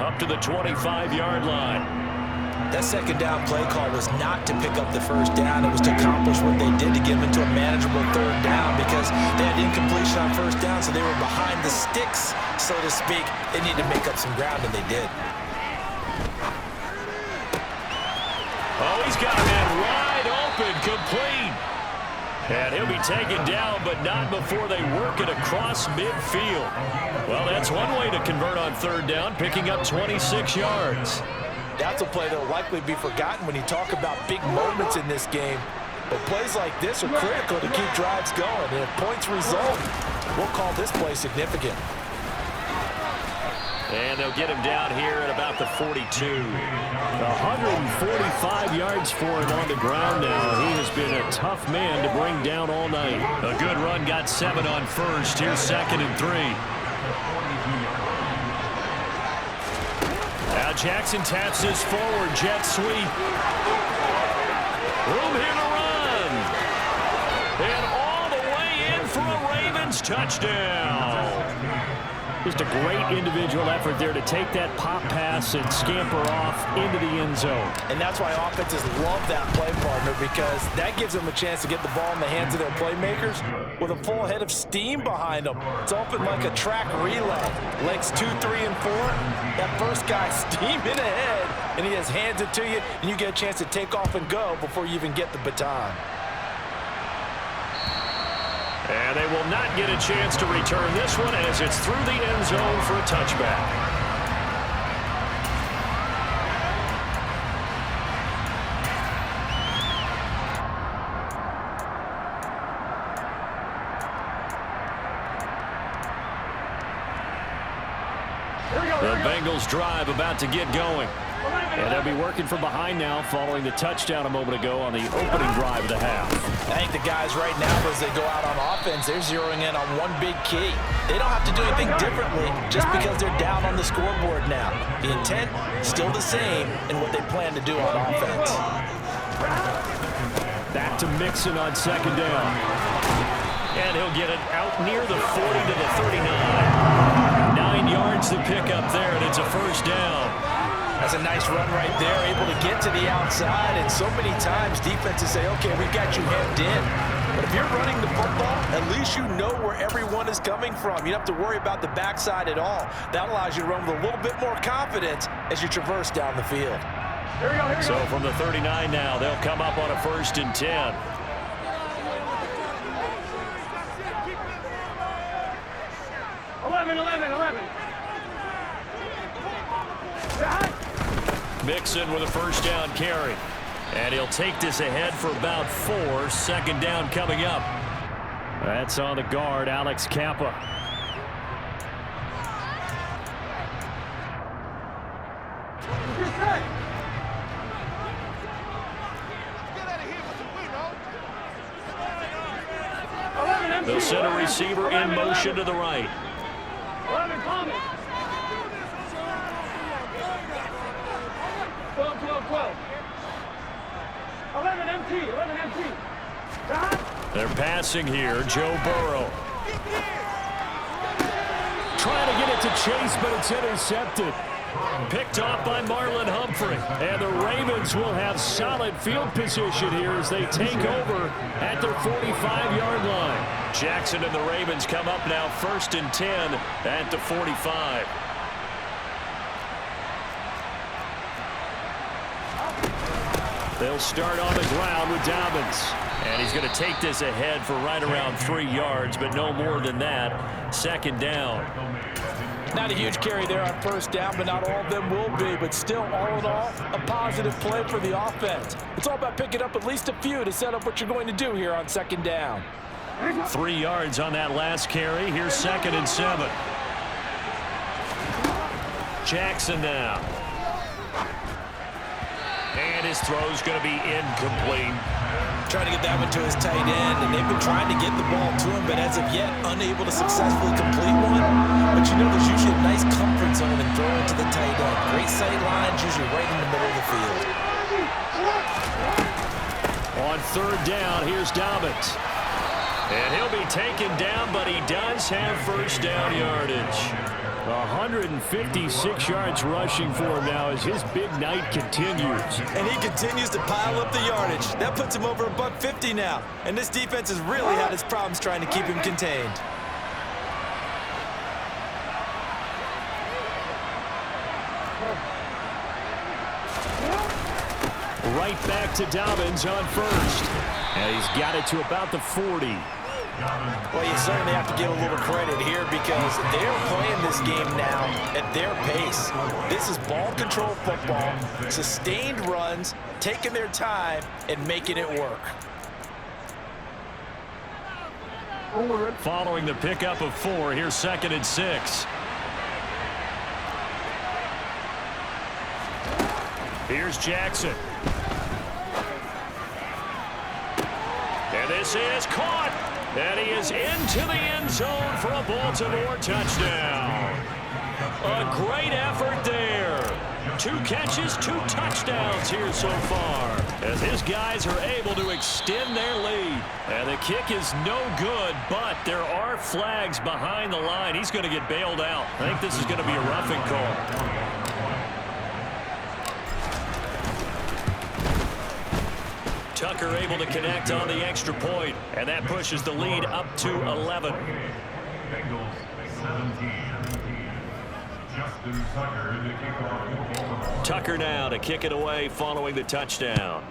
up to the 25-yard line. That second down play call was not to pick up the first down. It was to accomplish what they did to get them into a manageable third down because they had incompletion on first down, so they were behind the sticks, so to speak. They needed to make up some ground, and they did. Oh, he's got a man wide open, complete. And he'll be taken down, but not before they work it across midfield. Well, that's one way to convert on third down, picking up 26 yards. That's a play that will likely be forgotten when you talk about big moments in this game. But plays like this are critical to keep drives going. And if points result, we'll call this play significant. And they'll get him down here at about the 42. 145 yards for him on the ground now. He has been a tough man to bring down all night. A good run, got 7 on first. Here's 2nd and 3. Now Jackson taps this forward, jet sweep. Room here to run. And all the way in for a Ravens touchdown. Just a great individual effort there to take that pop pass and scamper off into the end zone. And that's why offenses love that play, partner, because that gives them a chance to get the ball in the hands of their playmakers with a full head of steam behind them. It's often like a track relay. Legs 2, 3, and 4. That first guy steaming ahead, and he just hands it to you, and you get a chance to take off and go before you even get the baton. And they will not get a chance to return this one as it's through the end zone for a touchback. The Bengals drive about to get going. And they'll be working from behind now following the touchdown a moment ago on the opening drive of the half. I think the guys right now, as they go out on offense, they're zeroing in on one big key. They don't have to do anything differently just because they're down on the scoreboard now. The intent, still the same in what they plan to do on offense. Back to Mixon on 2nd down. And he'll get it out near the 40 to the 39. 9 yards to pick up there, and it's a first down. That's a nice run right there, able to get to the outside. And so many times defenses say, okay, we've got you hemmed in. But if you're running the football, at least you know where everyone is coming from. You don't have to worry about the backside at all. That allows you to run with a little bit more confidence as you traverse down the field. Here we go. So from the 39 now, they'll come up on a 1st and 10. Mixon with a first down carry. And he'll take this ahead for about 4. 2nd down coming up. That's on the guard, Alex Kappa. They'll send a receiver in motion to the right. 11 empty. They're passing here. Joe Burrow. Trying to get it to Chase, but it's intercepted. Picked off by Marlon Humphrey. And the Ravens will have solid field position here as they take over at their 45-yard line. Jackson and the Ravens come up now 1st and 10 at the 45. They'll start on the ground with Dobbins. And he's going to take this ahead for right around 3 yards, but no more than that. 2nd down. Not a huge carry there on first down, but not all of them will be. But still, all in all, a positive play for the offense. It's all about picking up at least a few to set up what you're going to do here on 2nd down. 3 yards on that last carry. Here's 2nd and 7. Jackson now. And his throw's going to be incomplete. Trying to get that one to his tight end, and they've been trying to get the ball to him, but as of yet, unable to successfully complete one. But you know there's usually a nice comfort zone and throw it to the tight end. Great sight lines, usually right in the middle of the field. On 3rd down, here's Dobbins. And he'll be taken down, but he does have first down yardage. 156 yards rushing for him now as his big night continues. And he continues to pile up the yardage. That puts him over $150 now. And this defense has really had its problems trying to keep him contained. Right back to Dobbins on first. And he's got it to about the 40. Well, you certainly have to give a little credit here because they're playing this game now at their pace. This is ball control football, sustained runs, taking their time, and making it work. Following the pickup of 4, here's 2nd and 6. Here's Jackson. And this is caught. And he is into the end zone for a Baltimore touchdown. A great effort there. 2 catches, 2 touchdowns here so far, as his guys are able to extend their lead. And the kick is no good, but there are flags behind the line. He's going to get bailed out. I think this is going to be a roughing call. Tucker able to connect on the extra point, and that pushes the lead up to 11. Tucker now to kick it away following the touchdown.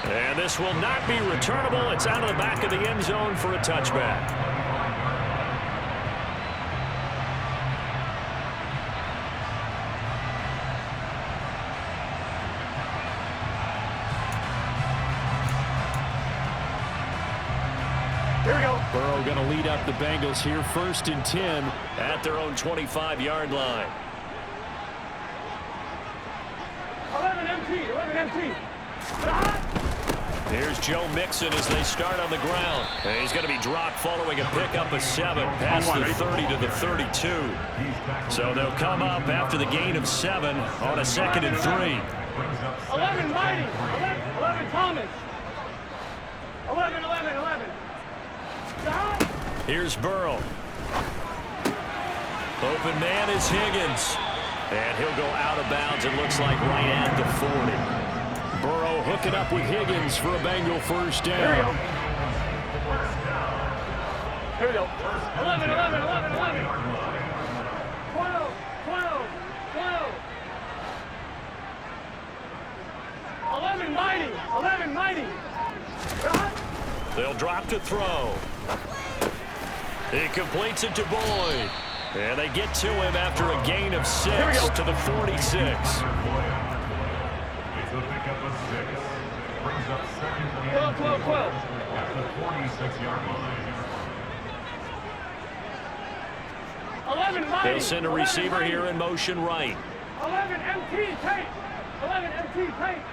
And this will not be returnable. It's out of the back of the end zone for a touchback. Here we go. Burrow going to lead up the Bengals here, 1st and 10 at their own 25-yard line. 11 MT, 11 MT. Here's Joe Mixon as they start on the ground. And he's going to be dropped following a pickup of 7 past the 30 to the 32. So they'll come up after the gain of 7 on a 2nd and 3. 11 Mighty, 11 Thomas. 11, 11, 11. Here's Burrow. Open man is Higgins. And he'll go out of bounds, it looks like, right at the 40. Burrow hooking up with Higgins for a Bengal first down. Here we go. 11, 11, 11, 11. 12, 12, 12. 11 Mighty, 11 Mighty. They'll drop to throw. He completes it to Boyd. And they get to him after a gain of 6 to the 46. 12, 12, 12. At the 46-yard line. 11 Mighty. They'll send a receiver here in motion right. 11 MT tape. 11 MT tape.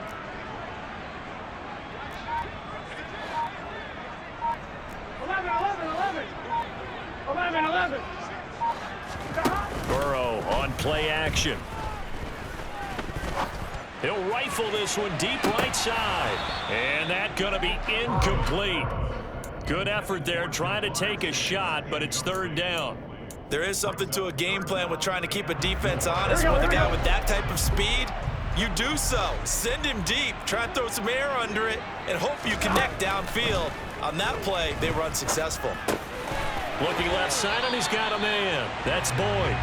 11, 11, 11. 11, 11. Burrow on play action. He'll rifle this one deep right side. And that's going to be incomplete. Good effort there trying to take a shot, but it's 3rd down. There is something to a game plan with trying to keep a defense honest. With a guy with that type of speed, you do so. Send him deep, try and throw some air under it, and hope you connect downfield. On that play, they were unsuccessful. Looking left side, and he's got a man. That's Boyd.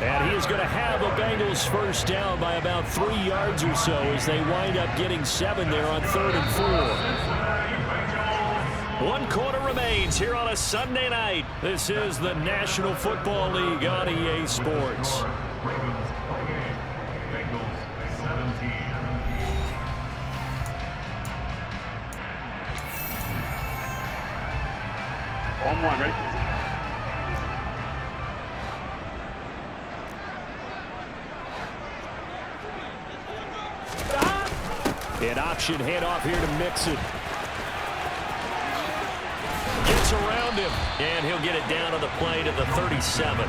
And he is going to have the Bengals first down by about 3 yards or so as they wind up getting 7 there on 3rd and 4. 1 quarter remains here on a Sunday night. This is the National Football League on EA Sports. On 1, ready? An option handoff here to Mixon. Gets around him, and he'll get it down on the play to the 37.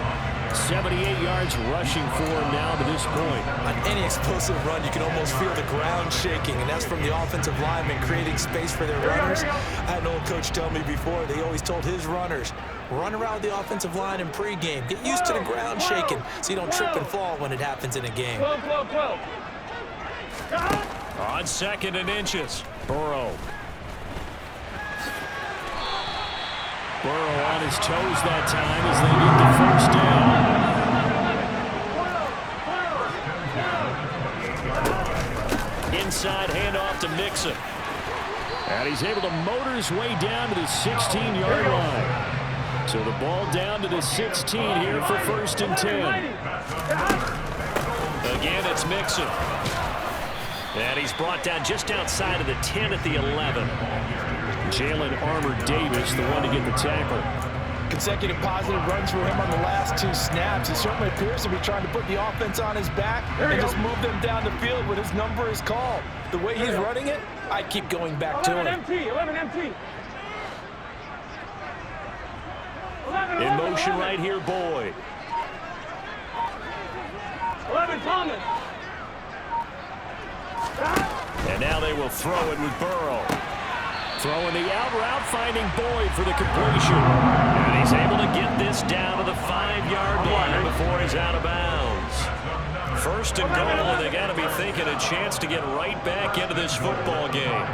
78 yards rushing for him now to this point. On any explosive run, you can almost feel the ground shaking, and that's from the offensive linemen creating space for their runners. I had an old coach tell me before, they always told his runners, run around the offensive line in pregame. Get used to the ground shaking so you don't trip and fall when it happens in a game. On 2nd and inches, Burrow. Burrow on his toes that time as they get the first down. Inside handoff to Mixon. And he's able to motor his way down to the 16-yard line. So the ball down to the 16 here for 1st and 10. Again, it's Mixon. And he's brought down just outside of the 10 at the 11. Jalen Armour-Davis, the one to get the tackle. Consecutive positive runs for him on the last 2 snaps. He certainly appears to be trying to put the offense on his back and just move them down the field when his number is called. The way he's running it, I keep going back to him. 11 MT. In motion right here, Boyd. 11 Thomas. And now they will throw it with Burrow. Throwing the out route, finding Boyd for the completion. And he's able to get this down to the 5-yard line before he's out of bounds. 1st and goal, and they got to be thinking a chance to get right back into this football game.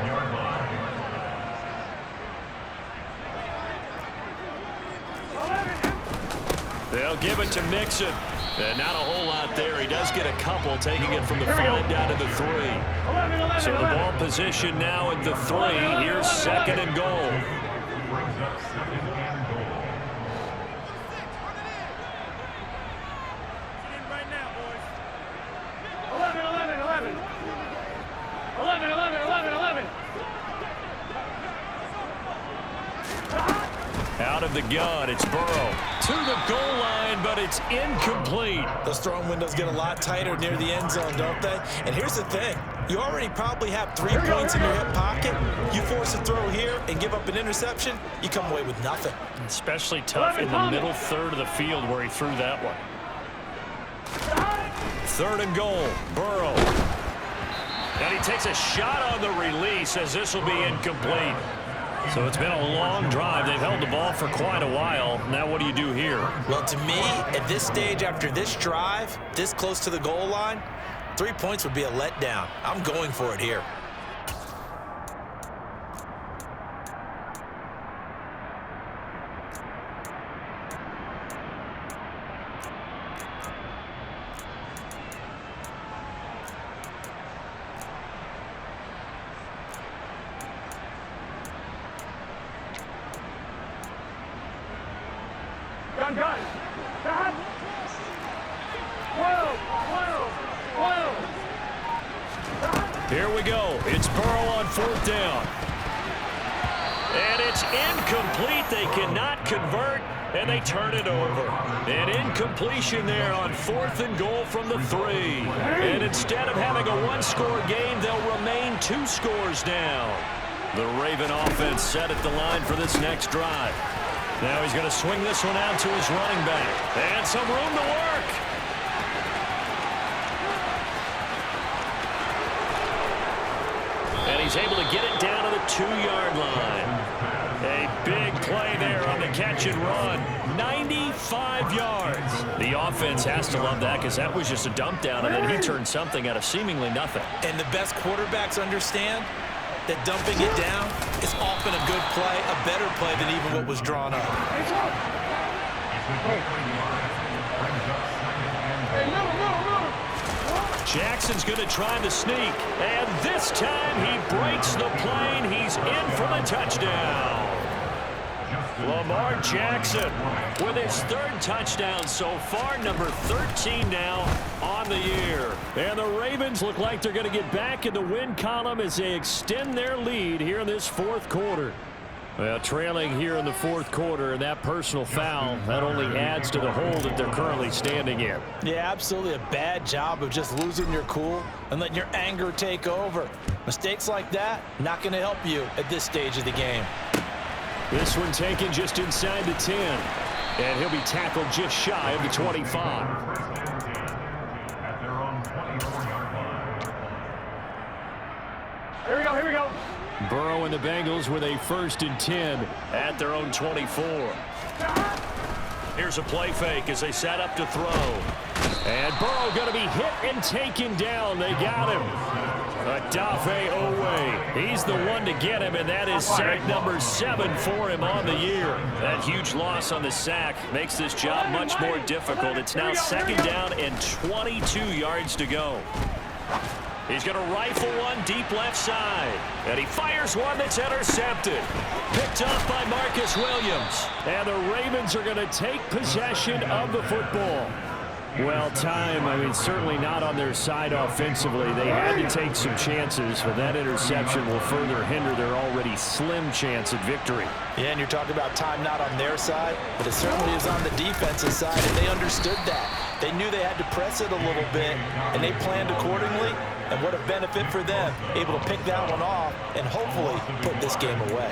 They'll give it to Mixon. And not a whole lot there. He does get a couple, taking it from the 5 down to the 3. So the ball position now at the 3. Here's 2nd and goal. Out of the gun, it's Burrow. To the goal line, but it's incomplete. Those throwing windows get a lot tighter near the end zone, don't they? And here's the thing. You already probably have 3 points in your hip pocket. You force a throw here and give up an interception, you come away with nothing. Especially tough in the middle third of the field where he threw that one. 3rd and goal, Burrow. And he takes a shot on the release as this will be incomplete. So it's been a long drive. They've held the ball for quite a while. Now what do you do here? Well, to me, at this stage after this drive, this close to the goal line, 3 points would be a letdown. I'm going for it here. Gun. Stop. 12. Here we go. It's Burrow on 4th down. And it's incomplete. They cannot convert, and they turn it over. An incompletion there on 4th and goal from the 3. And instead of having a 1-score game, they'll remain 2 scores down. The Raven offense set at the line for this next drive. Now he's going to swing this one out to his running back. And some room to work. And he's able to get it down to the 2-yard line. A big play there on the catch and run. 95 yards. The offense has to love that because that was just a dump down, and then he turned something out of seemingly nothing. And the best quarterbacks understand that dumping it down is often a good play, a better play than even what was drawn up. Jackson's going to try to sneak, and this time he breaks the plane. He's in for the touchdown. Lamar Jackson with his 3rd touchdown so far, number 13 now on the year. And the Ravens look like they're going to get back in the win column as they extend their lead here in this 4th quarter. Well, trailing here in the 4th quarter, and that personal foul, that only adds to the hole that they're currently standing in. Yeah, absolutely a bad job of just losing your cool and letting your anger take over. Mistakes like that, not going to help you at this stage of the game. This one taken just inside the 10. And he'll be tackled just shy of the 25. At their own 24-yard line. Here we go, here we go. Burrow and the Bengals with a 1st and 10 at their own 24. Here's a play fake as they set up to throw. And Burrow going to be hit and taken down. They got him. Odafe Owe. He's the one to get him, and that is sack number 7 for him on the year. That huge loss on the sack makes this job much more difficult. It's now 2nd down and 22 yards to go. He's going to rifle one deep left side. And he fires one that's intercepted. Picked up by Marcus Williams. And the Ravens are going to take possession of the football. Well, time, certainly not on their side offensively. They had to take some chances, but that interception will further hinder their already slim chance at victory. Yeah, and you're talking about time not on their side, but it certainly is on the defensive side, and they understood that. They knew they had to press it a little bit, and they planned accordingly. And what a benefit for them, able to pick that one off and hopefully put this game away.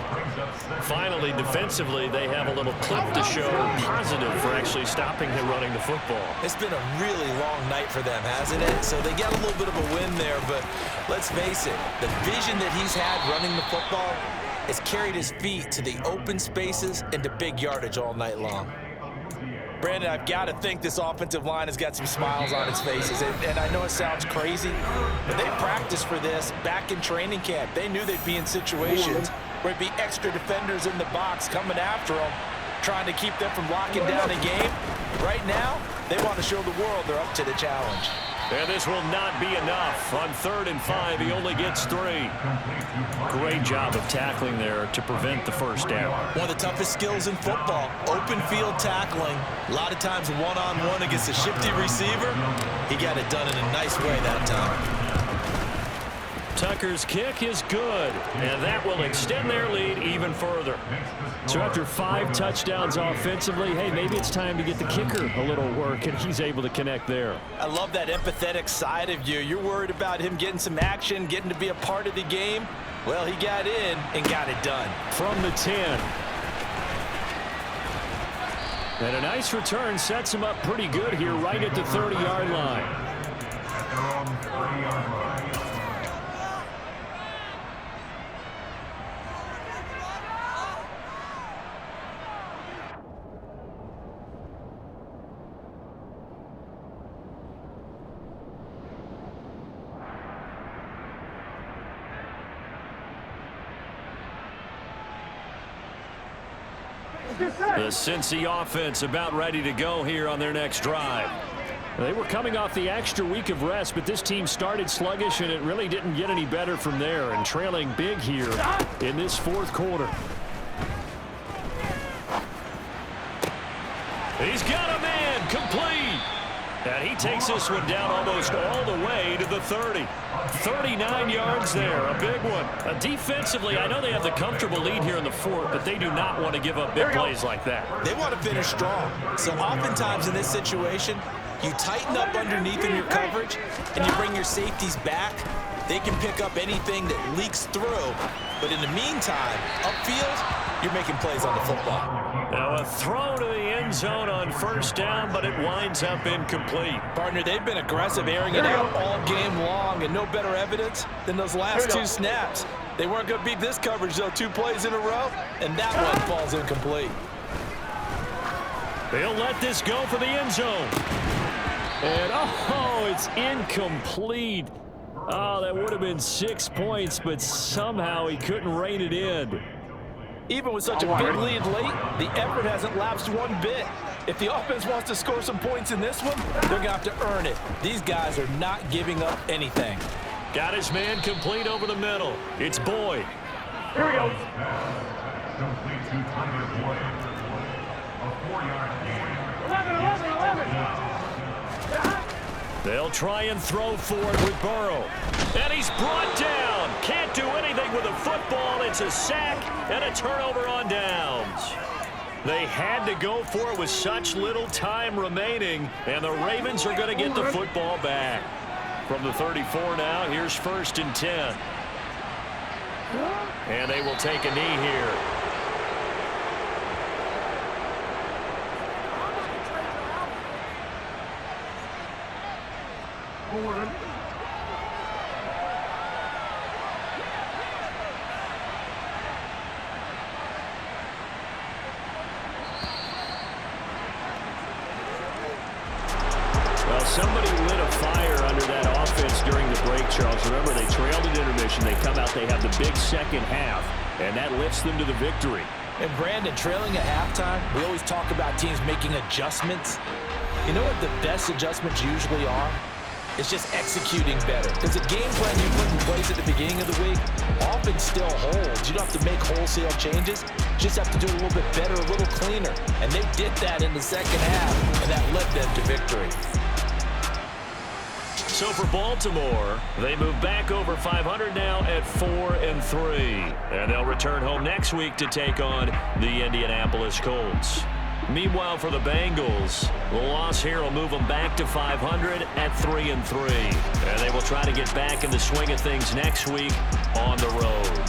Finally, defensively, they have a little clip to show positive for actually stopping him running the football. It's been a really long night for them, hasn't it? So they got a little bit of a win there, but let's face it, the vision that he's had running the football has carried his feet to the open spaces and to big yardage all night long. Brandon, I've got to think this offensive line has got some smiles on its faces. And I know it sounds crazy, but they practiced for this back in training camp. They knew they'd be in situations where it'd be extra defenders in the box coming after them, trying to keep them from locking down a game. Right now, they want to show the world they're up to the challenge. And this will not be enough. On 3rd and 5, he only gets 3. Great job of tackling there to prevent the 1st down. One of the toughest skills in football, open field tackling. A lot of times one-on-one against a shifty receiver. He got it done in a nice way that time. Tucker's kick is good, and that will extend their lead even further. So after 5 touchdowns offensively, hey, maybe it's time to get the kicker a little work, and he's able to connect there. I love that empathetic side of you. You're worried about him getting some action, getting to be a part of the game. Well, he got in and got it done. From the 10. And a nice return sets him up pretty good here right at the 30-yard line. At their own 30-yard line. The Cincy offense about ready to go here on their next drive. They were coming off the extra week of rest, but this team started sluggish, and it really didn't get any better from there, and trailing big here in this 4th quarter. He's got a man complete. And he takes this one down almost all the way to the 30. 39 yards there, a big one. Defensively, I know they have the comfortable lead here in the 4th, but they do not want to give up big plays like that. They want to finish strong. So oftentimes in this situation, you tighten up underneath in your coverage, and you bring your safeties back. They can pick up anything that leaks through. But in the meantime, upfield, you're making plays on the football. Now a throw to the end zone on 1st down, but it winds up incomplete. Partner, they've been aggressive, airing it out all game long, and no better evidence than those last 2 snaps. They weren't going to beat this coverage, though, 2 plays in a row, and that one falls incomplete. They'll let this go for the end zone. And, oh, it's incomplete. Oh, that would have been 6 points, but somehow he couldn't rein it in. Even with such a big lead late, the effort hasn't lapsed one bit. If the offense wants to score some points in this one, they're going to have to earn it. These guys are not giving up anything. Got his man complete over the middle. It's Boyd. Here we go. Complete to Tyler Boyd. A 4-yard gain. 11. They'll try and throw forward with Burrow. And he's brought down. Can't do anything with the football. It's a sack and a turnover on downs. They had to go for it with such little time remaining, and the Ravens are going to get the football back. From the 34 now, here's 1st and 10. And they will take a knee here. Ford. Well, somebody lit a fire under that offense during the break, Charles. Remember, they trailed at intermission. They come out, they have the big second half, and that lifts them to the victory. And Brandon, trailing at halftime, we always talk about teams making adjustments. You know what the best adjustments usually are? It's just executing better. Because the game plan you put in place at the beginning of the week often still holds. You don't have to make wholesale changes. You just have to do it a little bit better, a little cleaner. And they did that in the second half, and that led them to victory. So for Baltimore, they move back over 500 now at 4-3. And they'll return home next week to take on the Indianapolis Colts. Meanwhile, for the Bengals, the loss here will move them back to 500 at 3-3. And they will try to get back in the swing of things next week on the road.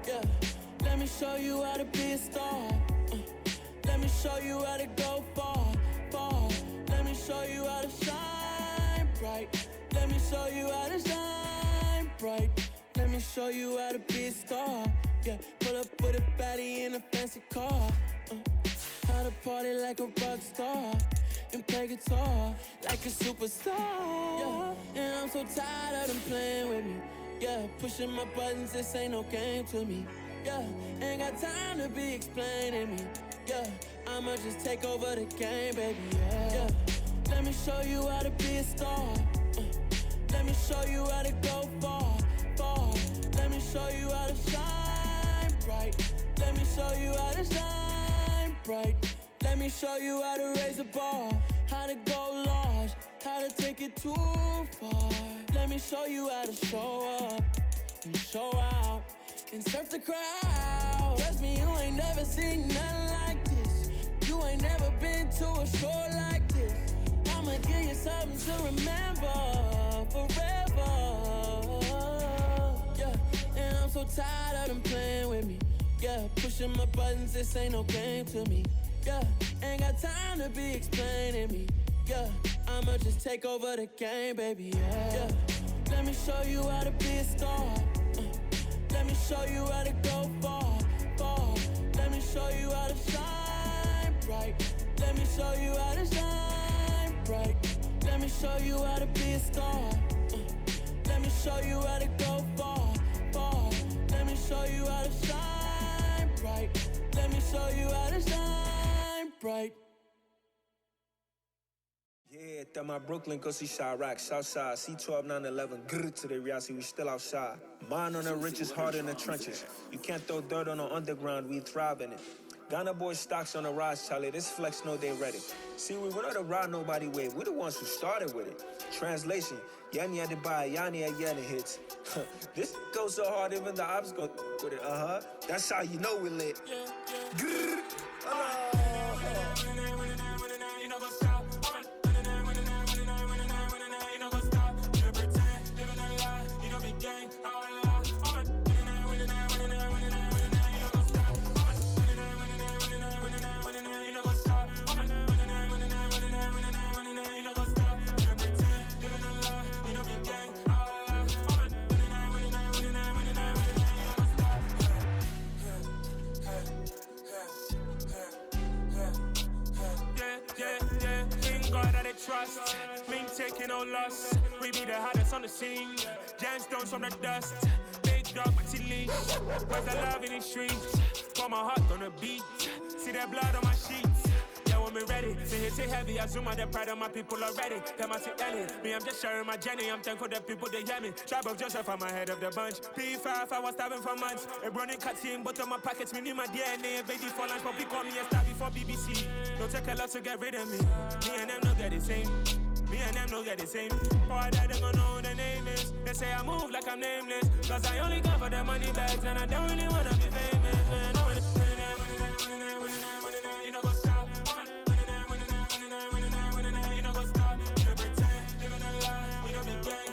Yeah, let me show you how to be a star. Let me show you how to go far, far. Let me show you how to shine bright. Let me show you how to shine bright. Let me show you how to be a star. Yeah, pull up with a baddie in a fancy car. How to party like a rock star and play guitar like a superstar. Yeah, and I'm so tired of them playing with me. Yeah, pushing my buttons, this ain't no game to me. Yeah, ain't got time to be explaining me. Yeah, I'ma just take over the game, baby. Yeah, let me show you how to be a star. Let me show you how to go far, far. Let me show you how to shine bright. Let me show you how to shine bright. Let me show you how to raise the bar, how to go large, how to take it too far. Let me show you how to show up and show out and surf the crowd. Trust me, you ain't never seen nothing like this. You ain't never been to a show like this. I'ma give you something to remember forever. Yeah, and I'm so tired of them playing with me. Yeah, pushing my buttons, this ain't no game to me. Yeah, ain't got time to be explaining me. Yeah, I'ma just take over the game, baby. Yeah, let me show you how to be a star. Let me show you how to go far, far. Let me show you how to shine bright. Let me show you how to shine bright. Let me show you how to be a star. Let me show you how to go far, far. Let me show you how to shine bright. Let me show you how to shine bright. Yeah, that my Brooklyn, go see Chirac, Southside, C12, 911, grr to the reality, we still outside. Mine on the richest, heart in the trenches. You can't throw dirt on the underground, we thrive in it. Ghana boys stocks on the rise, Charlie, this flex know they ready. See, we not a ride nobody wave, we the ones who started with it. Translation, Yanni had to buy, Yanni had Yanni hits. This goes so hard, even the ops go with it, That's how you know we lit. Grr, trust, me taking no loss. We be the hottest on the scene. Gemstones from the dust. Big dog, pretty leash. Where's the love in the streets? Got my heart on the beat. See that blood on my sheets. Yeah, when we ready. See it too heavy. I zoom out the pride of my people already. Them I see Ellie. Me, I'm just sharing my journey. I'm thankful the people they hear me. Tribe of Joseph, I'm ahead of the bunch. P5, I was starving for months. A running cut team, but on my pockets, me need my DNA. Baby for lunch, but call me a star before BBC. Don't take a lot to get rid of me. Me and them don't get the same. Me and them don't get the same. Boy, that they gonna know who the name is. They say I move like I'm nameless. Cause I only come for the money bags and I don't really wanna be famous. Man. You know what's up? You know what's up? You pretend, living a lie. We don't be gang.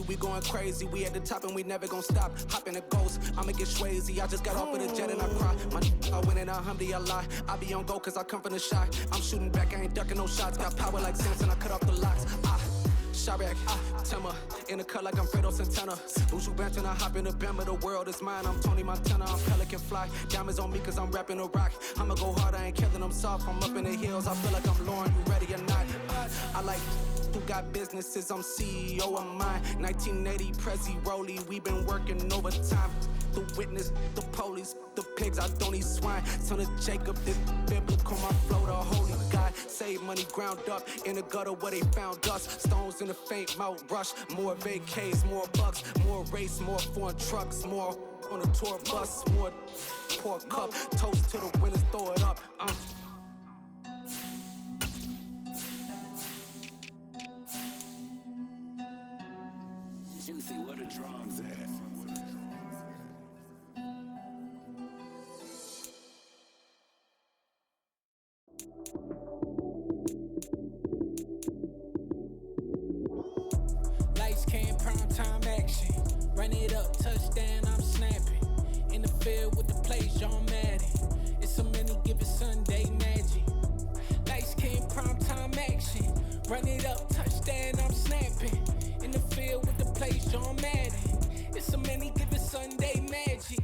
we going crazy. We at the top and we never gon' stop. Hop in a ghost, I'ma get swayzy. I just got off of the jet and I cry. I win in a Humvee, I lie. I be on go cause I come from the shot. I'm shooting back, I ain't ducking no shots. Got power like Samson, I cut off the locks. Sharek, Timmer, in the cut like I'm Fredo Santana. Buju Banton, I hop in the Bama, the world is mine. I'm Tony Montana, I'm Pelican Fly. Diamonds on me cause I'm rapping a rock. I'ma go hard, I ain't killing them soft. I'm up in the hills, I feel like I'm Lauren, you ready or not? I like who got businesses, I'm CEO of mine. 1980, Prezi Rolly, we been working overtime. The witness, the police, the pigs, I don't eat swine. Son of Jacob, this biblical, my flow, the holy God. Save money ground up in the gutter where they found us. Stones in the faint mouth rush. More vacays, more bucks, more race, more foreign trucks, more on a tour bus, more pour cup. Toast to the winners, throw it up. Juicy, where the drums at? Lights came, prime time action. Run it up, touchdown, I'm snapping. In the field with the plays, John Madden. It's a many given Sunday magic. Lights came, prime time action. Run it up, touchdown, I'm snapping. In the field with the plays, John Madden. It's a many given Sunday magic.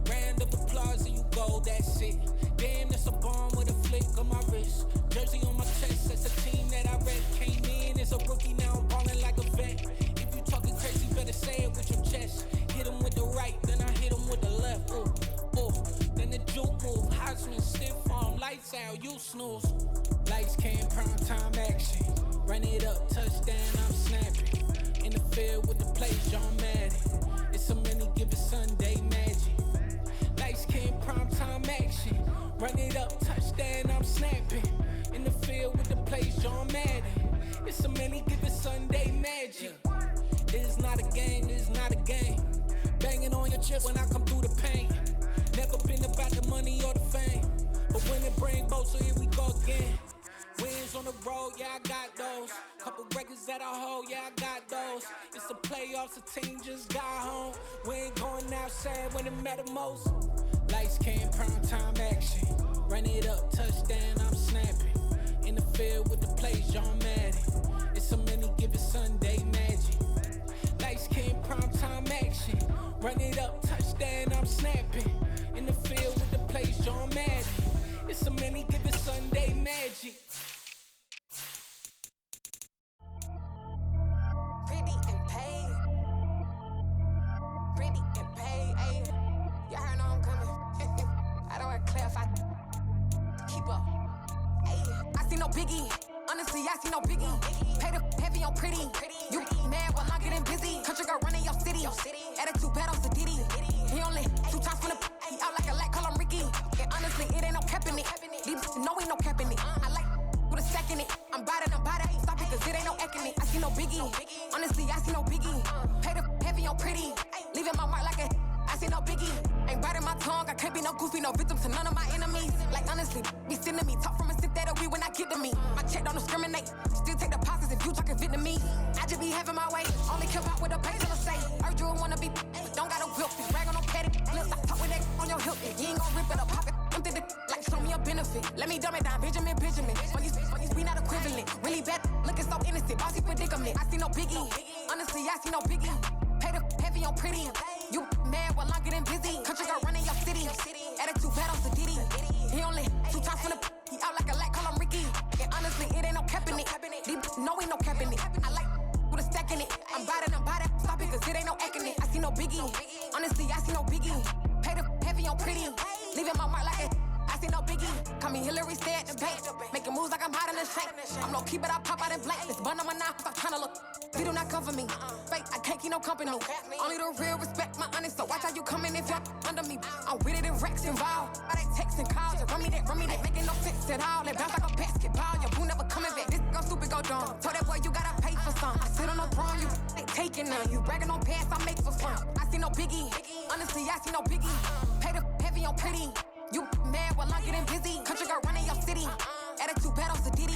Round of applause and you go, that's it. Damn, that's a bomb with a flick on my wrist. Jersey on my chest, that's a team that I read. Came in as a rookie, now I'm ballin' like a vet. If you talking crazy, better say it with your chest. Hit him with the right, then I hit him with the left. Then the juke move, Heisman, stiff arm, lights out, you snooze. Lights came, prime time action. Run it up, touchdown, I'm snapping. In the field with the plays, John Madden. It's a many given Sunday magic. Lights came, prime time action. Run it up, touchdown, I'm snapping. In the field with the plays, John Madden. It's a many given Sunday magic. It is not a game, it is not a game. Banging on your chest when I come through the pain. Never been about the money or the fame. But when it bring both, so here we go again. Wins on the road, yeah, I got those. Couple records that I hold, yeah, I got those. It's the playoffs, the team just got home. We ain't going outside when it matter most. Lights came, prime time action. Run it up, touchdown, I'm snapping. In the field with the plays, John Madden. It's a many given Sunday magic. Lights came, prime time action. Run it up, touchdown, I'm snapping. In the field with the plays, John Madden. It's a many given Sunday magic. Pretty and paid. Pretty and paid, ayy. Y'all heard know I'm coming. I don't want to clarify. Keep up. Ayy. I see no biggie. Honestly, I see no biggie. Pay the heavy on pretty. You mad while I'm getting busy. Country girl running your city. Attitude bad on Sadidi. He only 2 times from the he out like a lack, call him Ricky. And honestly, it ain't no cap in it. These know ain't no cap in it. I like with a stack in it. I'm bout it. Stop it, cause it ain't no eck in it. I see no biggie. Honestly, I see no biggie. Pay the heavy on pretty. Leaving my mark like a I see no biggie. Ain't biting my tongue. I can't be no goofy, no victim to none of my enemies. Like honestly, be sending me talk from a sit that we when I get to me. My check don't discriminate. Still take deposits if you talking Vietnamese. I just be having my way. Only care about what the pay till I say. Urge you wanna be, but don't got no guilt. Rag on no petty. Let's stop talk with that on your hip. You ain't gon' rip it up, pop it. Empty the like show me a benefit. Let me dumb it down, Benjamin. When you we not equivalent. Really bad, looking so innocent. Bossy predicament. I see no biggie. Honestly, I see no biggie. Pay the heavy on pretty. You mad while I'm getting busy. Country girl running your city. Attitude bad on Sadidi. He only 2 times from the he out like a lack, call him Ricky. And honestly, it ain't no cap in it. These know ain't no cap in it. I like with a stack in it. I'm bout it. Stop it, cause it ain't no eck in it. I see no biggie. Honestly, I see no biggie. Pay the heavy on pretty. Leaving my mark like a I see no biggie. Call me Hillary, stay at the bank. Making moves like I'm hiding in shank. I'm low key, but I pop out in blank. This bun on my knife, I'm trying to look. They do not cover me. Fake, I can't keep no company. Only the real respect my honest. So watch how you coming if you're under me. I'm with it in Rex involved. I they text and calls. Just run me that. Making no sense at all. They bounce like a basketball. Your boo never coming back. This go stupid, go dumb. Told that boy you gotta pay for some. I sit on no throne, you ain't taking none. You bragging on pants, I make for fun. I see no biggie. Honestly, I see no biggie. Pay the heavy on pretty. You mad while I'm getting busy. Country girl running your city. Attitude bad on Sadidi.